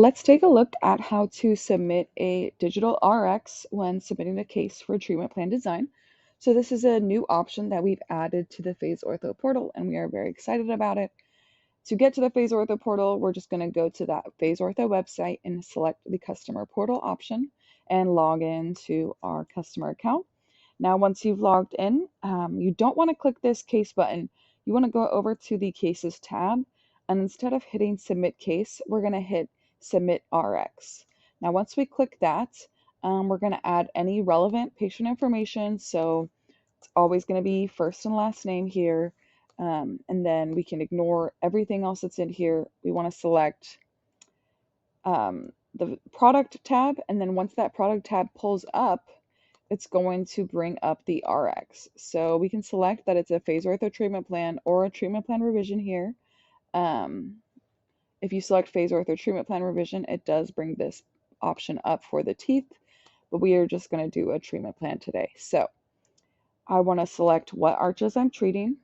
Let's take a look at how to submit a digital RX when submitting a case for treatment plan design. So this is a new option that we've added to the Phase Ortho portal, and we are very excited about it. To get to the Phase Ortho portal, we're just going to go to that Phase Ortho website and select the customer portal option and log in to our customer account. Now, once you've logged in, you don't want to click this case button. You want to go over to the cases tab, and instead of hitting submit case, we're going to hit submit RX. Now, once we click that, we're going to add any relevant patient information. So it's always going to be first and last name here. And then we can ignore everything else that's in here. We want to select the product tab. And then once that product tab pulls up, it's going to bring up the RX. So we can select that it's a Phase Ortho treatment plan or a treatment plan revision here. Um, if you select Phase Ortho treatment plan revision, it does bring this option up for the teeth, but we are just going to do a treatment plan today. So I want to select what arches I'm treating,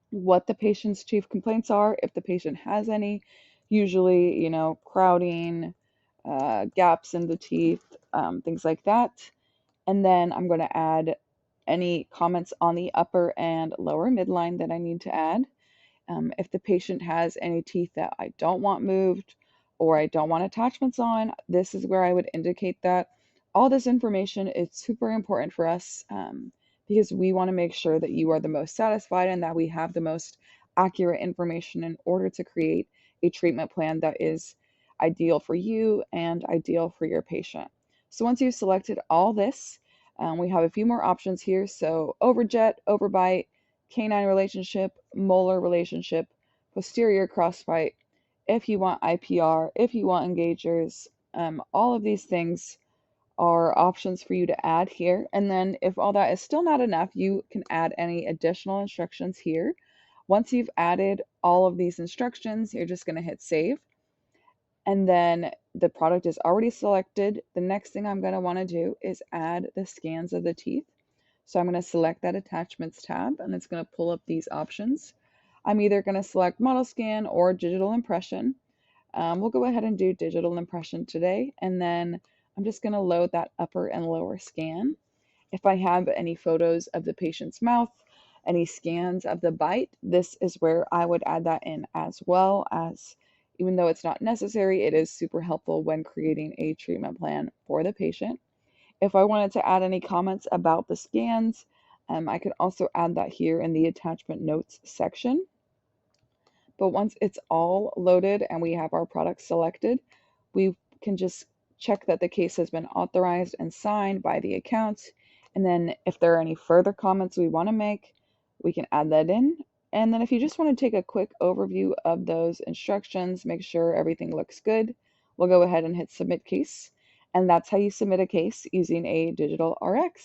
what the patient's chief complaints are, if the patient has any, usually, crowding, gaps in the teeth, things like that. And then I'm going to add any comments on the upper and lower midline that I need to add. If the patient has any teeth that I don't want moved or I don't want attachments on, this is where I would indicate that. All this information is super important for us because we want to make sure that you are the most satisfied and that we have the most accurate information in order to create a treatment plan that is ideal for you and ideal for your patient. So once you've selected all this, we have a few more options here. So overjet, overbite, canine relationship, molar relationship, posterior crossbite, if you want IPR, if you want engagers, all of these things are options for you to add here. And then if all that is still not enough, you can add any additional instructions here. Once you've added all of these instructions, you're just going to hit save. And then the product is already selected. The next thing I'm going to want to do is add the scans of the teeth. So I'm going to select that attachments tab and it's going to pull up these options. I'm either going to select model scan or digital impression. We'll go ahead and do digital impression today. And then I'm just going to load that upper and lower scan. If I have any photos of the patient's mouth, any scans of the bite, this is where I would add that in as well, as even though it's not necessary, it is super helpful when creating a treatment plan for the patient. If I wanted to add any comments about the scans, I could also add that here in the attachment notes section. But once it's all loaded and we have our product selected, we can just check that the case has been authorized and signed by the account. And then if there are any further comments we want to make, we can add that in. And then if you just want to take a quick overview of those instructions, make sure everything looks good, we'll go ahead and hit submit case. And that's how you submit a case using a digital RX.